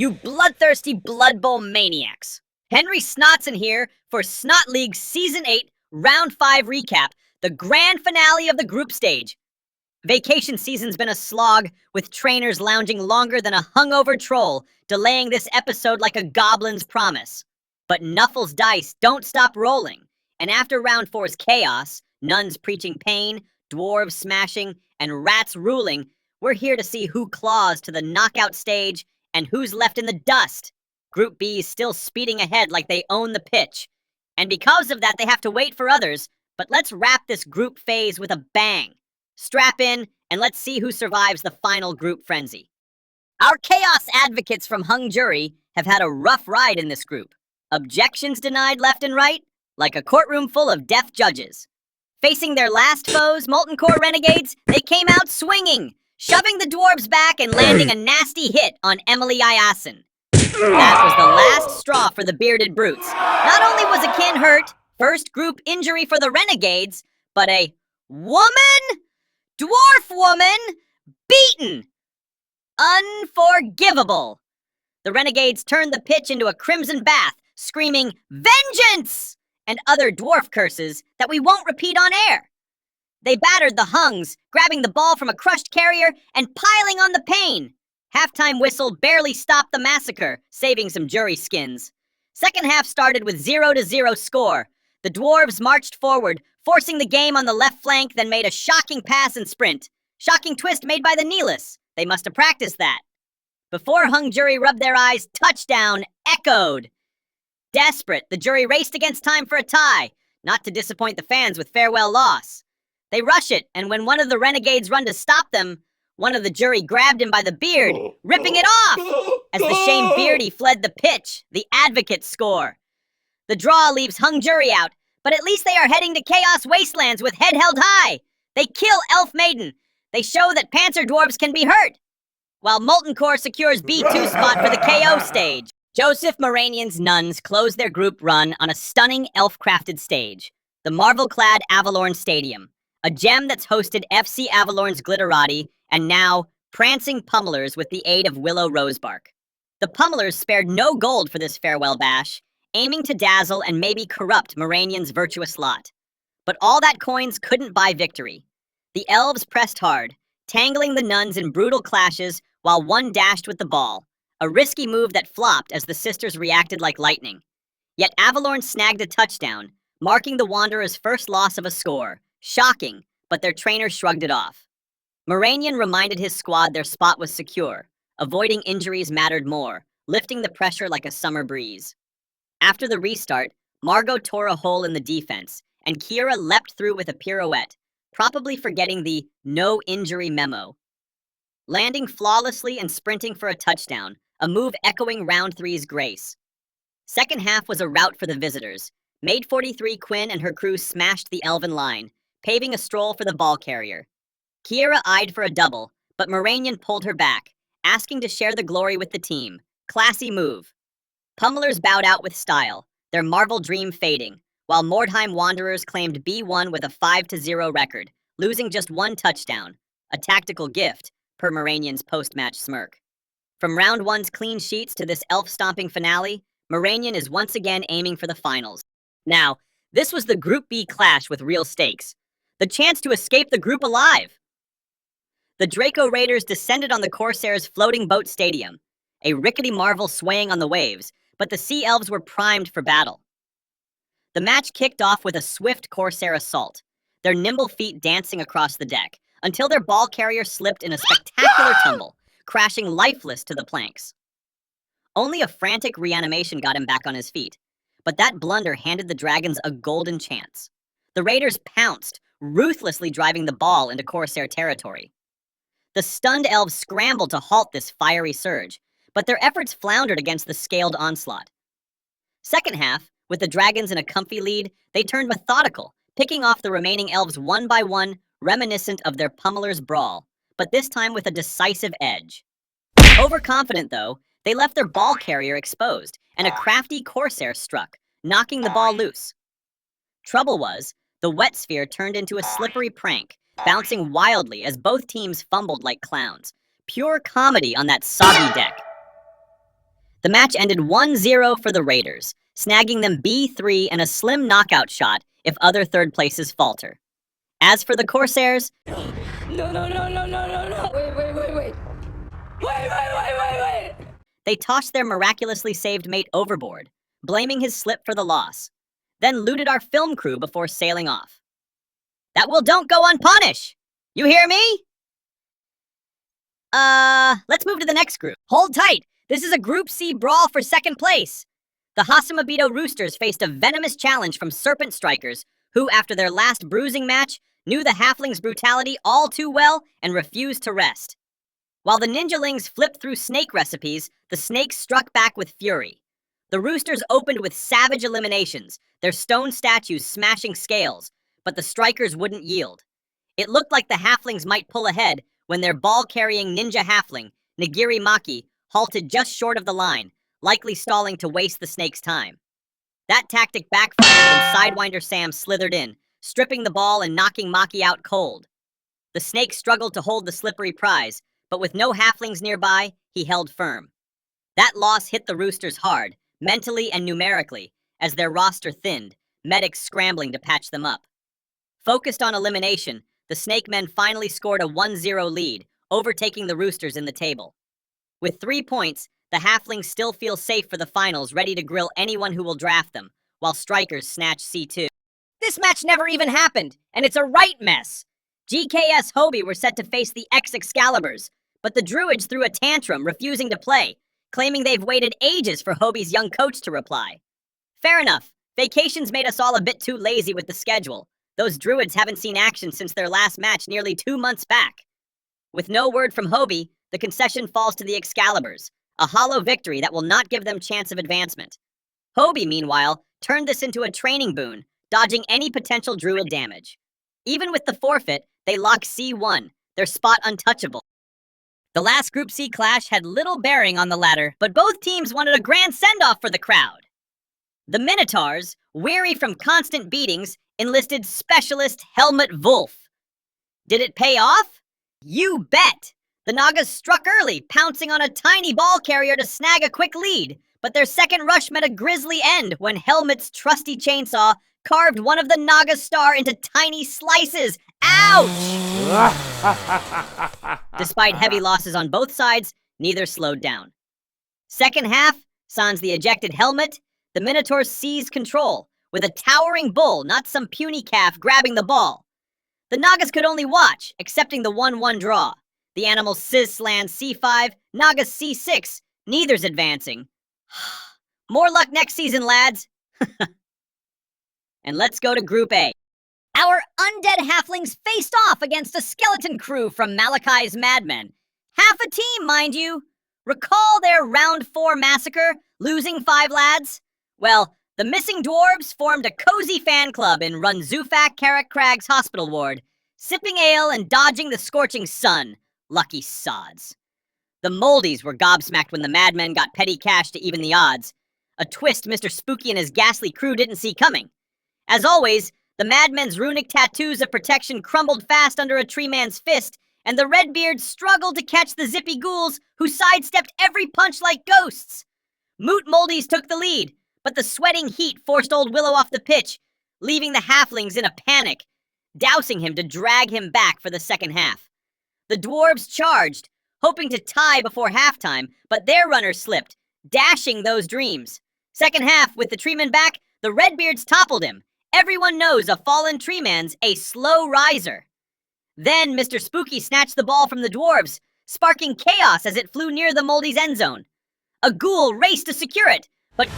you bloodthirsty Blood Bowl maniacs. Henry Snot's in here for Snot League Season 8, Round 5 recap, the grand finale of the group stage. Vacation season's been a slog, with trainers lounging longer than a hungover troll, delaying this episode like a goblin's promise. But Nuffle's dice don't stop rolling, and after Round 4's chaos, nuns preaching pain, dwarves smashing, and rats ruling, we're here to see who claws to the knockout stage and who's left in the dust. Group B is still speeding ahead like they own the pitch. And because of that, they have to wait for others, but let's wrap this group phase with a bang. Strap in, and let's see who survives the final group frenzy. Our chaos advocates from Hung Jury have had a rough ride in this group. Objections denied left and right, like a courtroom full of deaf judges. Facing their last foes, Molten Core Renegades, they came out swinging, shoving the dwarves back and landing a nasty hit on Emily Iasin. That was the last straw for the bearded brutes. Not only was a kin hurt, first group injury for the Renegades, but a dwarf woman, beaten. Unforgivable. The Renegades turned the pitch into a crimson bath, screaming, "Vengeance!" and other dwarf curses that we won't repeat on air. They battered the Hungs, grabbing the ball from a crushed carrier and piling on the pain. Halftime whistle barely stopped the massacre, saving some jury skins. Second half started with 0-0 score. The dwarves marched forward, forcing the game on the left flank, then made a shocking pass and sprint. Shocking twist made by the Nihilists. They must have practiced that. Before Hung Jury rubbed their eyes, touchdown echoed. Desperate, the jury raced against time for a tie, not to disappoint the fans with farewell loss. They rush it, and when one of the Renegades run to stop them, one of the jury grabbed him by the beard, ripping it off. As the shamed Beardy fled the pitch, the Advocates score. The draw leaves Hung Jury out, but at least they are heading to Chaos Wastelands with head held high. They kill Elf Maiden. They show that Panzer Dwarves can be hurt, while Molten Core secures B2 spot for the KO stage. Joseph Moranian's nuns close their group run on a stunning elf-crafted stage, the Marvel-clad Avalorn Stadium, a gem that's hosted FC Avalorn's Glitterati and now prancing pummelers with the aid of Willow Rosebark. The pummelers spared no gold for this farewell bash, aiming to dazzle and maybe corrupt Moranian's virtuous lot. But all that coins couldn't buy victory. The elves pressed hard, tangling the nuns in brutal clashes while one dashed with the ball, a risky move that flopped as the sisters reacted like lightning. Yet Avalorn snagged a touchdown, marking the Wanderers' first loss of a score. Shocking, but their trainer shrugged it off. Moranian reminded his squad their spot was secure. Avoiding injuries mattered more, lifting the pressure like a summer breeze. After the restart, Margot tore a hole in the defense, and Kira leapt through with a pirouette, probably forgetting the no injury memo. Landing flawlessly and sprinting for a touchdown, a move echoing Round 3's grace. Second half was a rout for the visitors. Maid 43 Quinn and her crew smashed the Elven line, paving a stroll for the ball carrier. Kira eyed for a double, but Moranian pulled her back, asking to share the glory with the team. Classy move. Pummelers bowed out with style, their Marvel dream fading, while Mordheim Wanderers claimed B1 with a 5-0 record, losing just one touchdown, a tactical gift, per Moranian's post-match smirk. From Round 1's clean sheets to this elf-stomping finale, Moranian is once again aiming for the finals. Now, this was the Group B clash with real stakes. The chance to escape the group alive. The Draco Raiders descended on the Corsairs' floating boat stadium, a rickety marvel swaying on the waves, but the Sea Elves were primed for battle. The match kicked off with a swift Corsair assault, their nimble feet dancing across the deck, until their ball carrier slipped in a spectacular tumble, crashing lifeless to the planks. Only a frantic reanimation got him back on his feet, but that blunder handed the Dragons a golden chance. The Raiders pounced, ruthlessly driving the ball into Corsair territory. The stunned elves scrambled to halt this fiery surge, but their efforts floundered against the scaled onslaught. Second half, with the Dragons in a comfy lead, they turned methodical, picking off the remaining elves one by one, reminiscent of their pummelers' brawl, but this time with a decisive edge. Overconfident, though, they left their ball carrier exposed, and a crafty Corsair struck, knocking the ball loose. Trouble was, the wet sphere turned into a slippery prank, bouncing wildly as both teams fumbled like clowns. Pure comedy on that soggy deck. The match ended 1-0 for the Raiders, snagging them B3 and a slim knockout shot if other third places falter. As for the Corsairs, No. Wait. they tossed their miraculously saved mate overboard, blaming his slip for the loss, then looted our film crew before sailing off. That will don't go unpunished! You hear me? Let's move to the next group. Hold tight! This is a Group C brawl for second place. The Hasamabito Roosters faced a venomous challenge from Serpent Strikers, who, after their last bruising match, knew the Halflings' brutality all too well and refused to rest. While the Ninjalings flipped through snake recipes, the Snakes struck back with fury. The Roosters opened with savage eliminations, their stone statues smashing scales, but the Strikers wouldn't yield. It looked like the Halflings might pull ahead when their ball-carrying ninja halfling, Nagiri Maki, halted just short of the line, likely stalling to waste the Snakes' time. That tactic backfired when Sidewinder Sam slithered in, stripping the ball and knocking Maki out cold. The Snake struggled to hold the slippery prize, but with no halflings nearby, he held firm. That loss hit the Roosters hard, mentally and numerically, as their roster thinned, medics scrambling to patch them up. Focused on elimination, the Snake Men finally scored a 1-0 lead, overtaking the Roosters in the table. With 3 points, the Halflings still feel safe for the finals, ready to grill anyone who will draft them, while Strikers snatch C2. This match never even happened, and it's a right mess. GKS Hobie were set to face the Excaliburs, but the Druids threw a tantrum, refusing to play, claiming they've waited ages for Hobie's young coach to reply. Fair enough, vacations made us all a bit too lazy with the schedule. Those Druids haven't seen action since their last match nearly 2 months back. With no word from Hobie, the concession falls to the Excaliburs, a hollow victory that will not give them chance of advancement. Hobie, meanwhile, turned this into a training boon, dodging any potential Druid damage. Even with the forfeit, they lock C1, their spot untouchable. The last Group C clash had little bearing on the latter, but both teams wanted a grand send-off for the crowd. The Minotaurs, weary from constant beatings, enlisted Specialist Helmut Wulf. Did it pay off? You bet! The Nagas struck early, pouncing on a tiny ball carrier to snag a quick lead, but their second rush met a grisly end when Helmut's trusty chainsaw carved one of the Nagas' star into tiny slices. Ouch! Despite heavy losses on both sides, neither slowed down. Second half, sans the ejected Helmut, the Minotaurs seized control, with a towering bull, not some puny calf, grabbing the ball. The Nagas could only watch, accepting the 1-1 draw. The animals Sizslan C5, Nagas C6, neither's advancing. More luck next season, lads! And let's go to Group A. Our undead halflings faced off against a skeleton crew from Malachi's Madmen. Half a team, mind you. Recall their Round 4 massacre, losing 5 lads? Well, the missing dwarves formed a cozy fan club in Runzufak Carrick Crag's hospital ward, sipping ale and dodging the scorching sun. Lucky sods. The Moldies were gobsmacked when the Madmen got petty cash to even the odds. A twist Mr. Spooky and his ghastly crew didn't see coming. As always, the Madmen's runic tattoos of protection crumbled fast under a tree man's fist, and the Redbeards struggled to catch the zippy ghouls who sidestepped every punch like ghosts. Moot Moldies took the lead, but the sweating heat forced old Willow off the pitch, leaving the halflings in a panic, dousing him to drag him back for the second half. The dwarves charged, hoping to tie before halftime, but their runner slipped, dashing those dreams. Second half, with the treeman back, the Redbeards toppled him. Everyone knows a fallen treeman's a slow riser. Then Mr. Spooky snatched the ball from the dwarves, sparking chaos as it flew near the Moldy's end zone. A ghoul raced to secure it, but...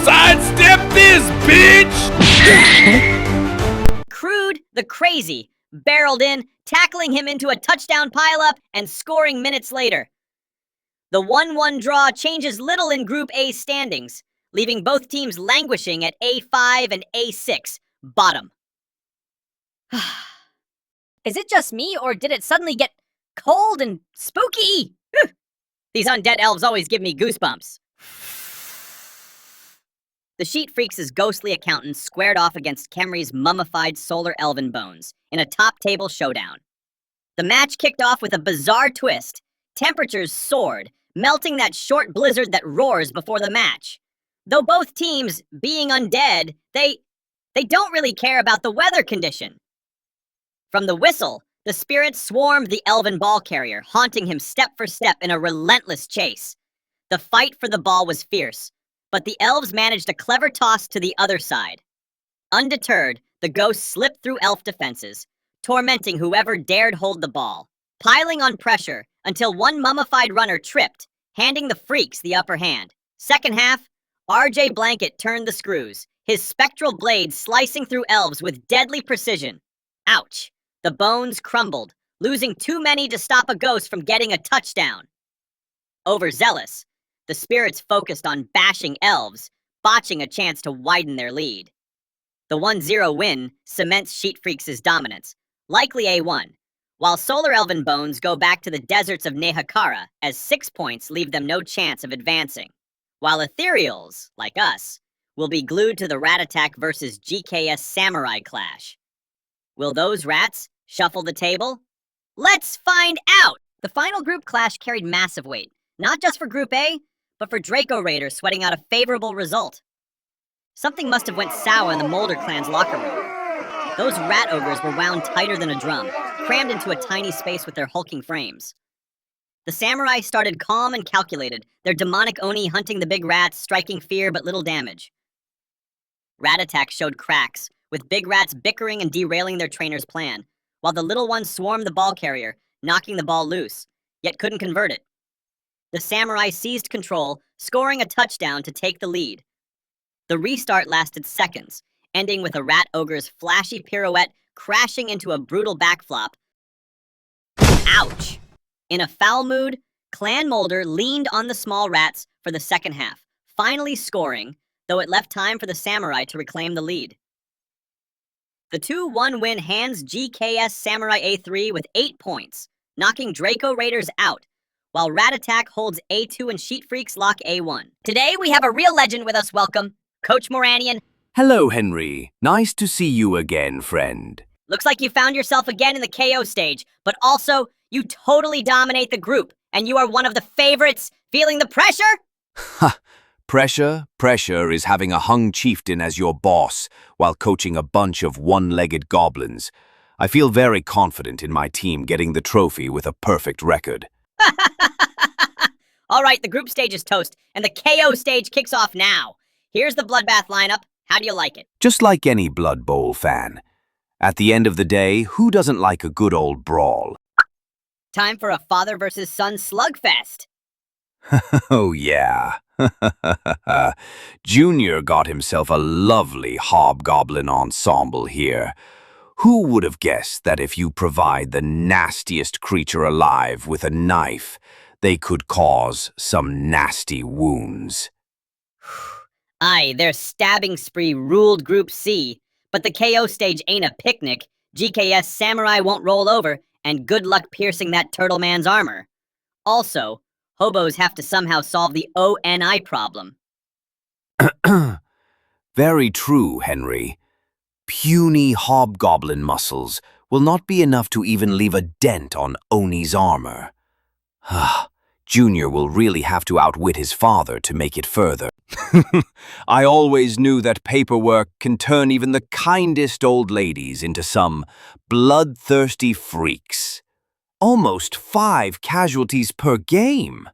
Sidestep this, bitch! Crude, the crazy, barreled in, tackling him into a touchdown pileup and scoring minutes later. The 1-1 draw changes little in Group A's standings, leaving both teams languishing at A5 and A6, bottom. Is it just me, or did it suddenly get cold and spooky? These undead elves always give me goosebumps. The Sheet Freaks' ghostly accountants squared off against Kemri's mummified solar elven bones in a top-table showdown. The match kicked off with a bizarre twist. Temperatures soared, melting that short blizzard that roars before the match. Though both teams, being undead, they don't really care about the weather condition. From the whistle, the spirits swarmed the elven ball carrier, haunting him step for step in a relentless chase. The fight for the ball was fierce, but the elves managed a clever toss to the other side. Undeterred, the ghosts slipped through elf defenses, tormenting whoever dared hold the ball, piling on pressure until one mummified runner tripped, handing the freaks the upper hand. Second half, RJ Blanket turned the screws, his spectral blade slicing through elves with deadly precision. Ouch! The bones crumbled, losing too many to stop a ghost from getting a touchdown. Overzealous, the spirits focused on bashing elves, botching a chance to widen their lead. The 1-0 win cements Sheet Freaks' dominance, likely A1, while Solar Elven Bones go back to the deserts of Nehakara, as 6 points leave them no chance of advancing, while Ethereals, like us, will be glued to the Rat Attack versus GKS Samurai clash. Will those rats shuffle the table? Let's find out! The final group clash carried massive weight, not just for Group A, but for Draco Raiders sweating out a favorable result. Something must have went sour in the Molder clan's locker room. Those rat ogres were wound tighter than a drum, crammed into a tiny space with their hulking frames. The samurai started calm and calculated, their demonic oni hunting the big rats, striking fear but little damage. Rat Attack showed cracks, with big rats bickering and derailing their trainer's plan, while the little ones swarmed the ball carrier, knocking the ball loose, yet couldn't convert it. The samurai seized control, scoring a touchdown to take the lead. The restart lasted seconds, ending with a rat ogre's flashy pirouette crashing into a brutal backflop. Ouch! In a foul mood, Clan Molder leaned on the small rats for the second half, finally scoring, though it left time for the samurai to reclaim the lead. The 2-1 win hands GKS Samurai A3 with 8 points, knocking Draco Raiders out, while Rat Attack holds A2 and Sheet Freaks lock A1. Today we have a real legend with us. Welcome, Coach Moranian. Hello, Henry. Nice to see you again, friend. Looks like you found yourself again in the KO stage, but also, you totally dominate the group, and you are one of the favorites. Feeling the pressure? Ha! Pressure is having a hung chieftain as your boss while coaching a bunch of one-legged goblins. I feel very confident in my team getting the trophy with a perfect record. All right, the group stage is toast, and the KO stage kicks off now. Here's the Bloodbath lineup. How do you like it? Just like any Blood Bowl fan. At the end of the day, who doesn't like a good old brawl? Time for a father versus son slugfest. Oh, yeah. Junior got himself a lovely hobgoblin ensemble here. Who would have guessed that if you provide the nastiest creature alive with a knife, they could cause some nasty wounds? Aye, their stabbing spree ruled Group C, but the KO stage ain't a picnic. GKS Samurai won't roll over, and good luck piercing that turtle man's armor. Also, hobos have to somehow solve the ONI problem. Very true, Henry. Puny hobgoblin muscles will not be enough to even leave a dent on Oni's armor. Junior will really have to outwit his father to make it further. I always knew that paperwork can turn even the kindest old ladies into some bloodthirsty freaks. Almost 5 casualties per game.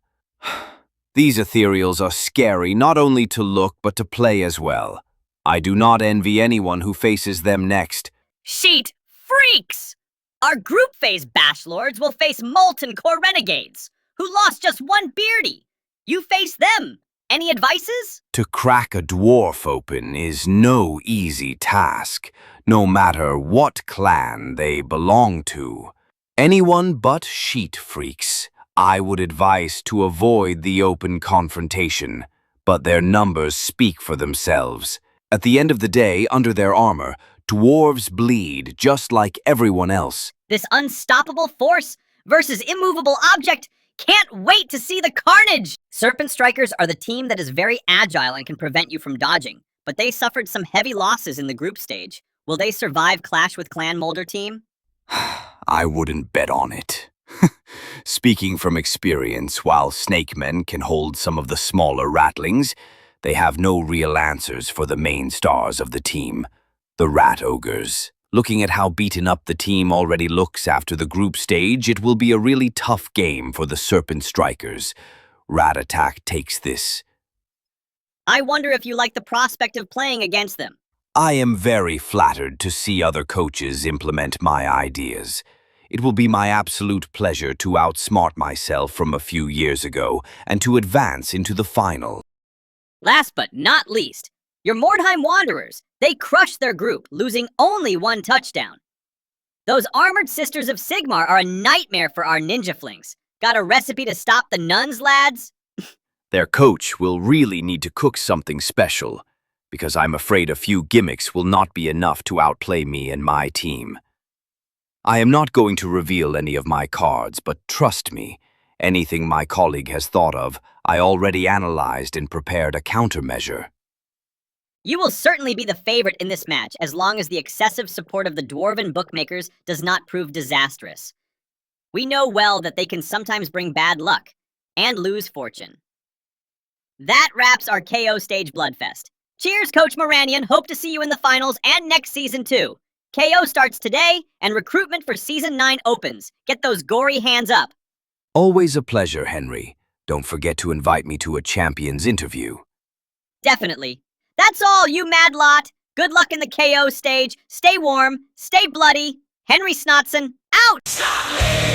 These ethereals are scary not only to look but to play as well. I do not envy anyone who faces them next. Sheet Freaks! Our group phase Bashlords will face Molten Core Renegades, who lost just one Beardy. You face them. Any advices? To crack a dwarf open is no easy task, no matter what clan they belong to. Anyone but Sheet Freaks, I would advise to avoid the open confrontation, but their numbers speak for themselves. At the end of the day, under their armor, dwarves bleed just like everyone else. This unstoppable force versus immovable object. Can't wait to see the carnage! Serpent Strikers are the team that is very agile and can prevent you from dodging, but they suffered some heavy losses in the group stage. Will they survive Clash with Clan Molder team? I wouldn't bet on it. Speaking from experience, while snake men can hold some of the smaller rattlings, they have no real answers for the main stars of the team, the rat ogres. Looking at how beaten up the team already looks after the group stage, it will be a really tough game for the Serpent Strikers. Rat Attack takes this. I wonder if you like the prospect of playing against them. I am very flattered to see other coaches implement my ideas. It will be my absolute pleasure to outsmart myself from a few years ago and to advance into the final. Last but not least, your Mordheim Wanderers. They crushed their group, losing only 1 touchdown. Those armored sisters of Sigmar are a nightmare for our ninja flings. Got a recipe to stop the nuns, lads? Their coach will really need to cook something special, because I'm afraid a few gimmicks will not be enough to outplay me and my team. I am not going to reveal any of my cards, but trust me, anything my colleague has thought of, I already analyzed and prepared a countermeasure. You will certainly be the favorite in this match as long as the excessive support of the dwarven bookmakers does not prove disastrous. We know well that they can sometimes bring bad luck and lose fortune. That wraps our KO stage Bloodfest. Cheers, Coach Moranian. Hope to see you in the finals and next season too. KO starts today, and recruitment for Season 9 opens. Get those gory hands up. Always a pleasure, Henry. Don't forget to invite me to a champion's interview. Definitely. That's all, you mad lot. Good luck in the KO stage. Stay warm, stay bloody. Henry Snotson, out!